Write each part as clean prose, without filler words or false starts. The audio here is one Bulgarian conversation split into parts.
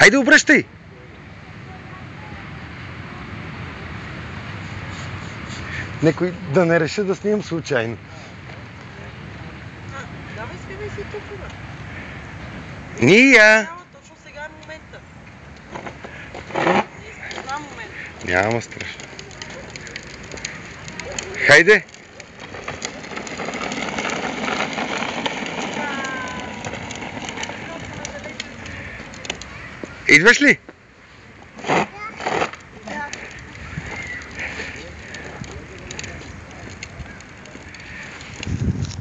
Хайде, обръщай! Некой да не реша да снимам случайно. Давай снимай си тук, бе. Ния! Няма, точно сега е момента. Това е момента. Няма страшно. Хайде! Идваш ли?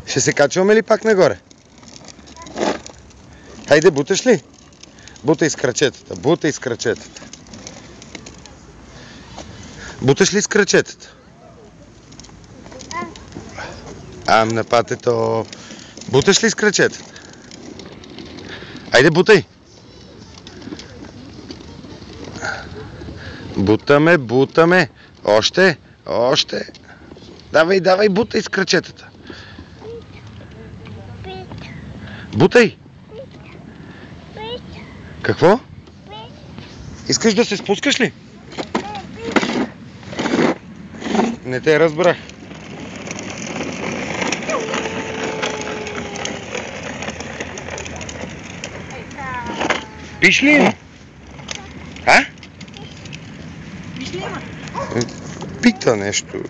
Ще се качваме ли пак нагоре? Хайде, буташ ли? Бутай с крачетата, бутай с крачетата. Буташ ли с крачетата? На патето. Буташ ли с крачетата? Айде, бутай! Бутаме, бутаме. Още, още. Давай, давай, бутай с крачетата. Бутай! Какво? Искаш да се спускаш ли? Не те разбрах. Пиш ли има? А? Виж ли има? Пита нещо.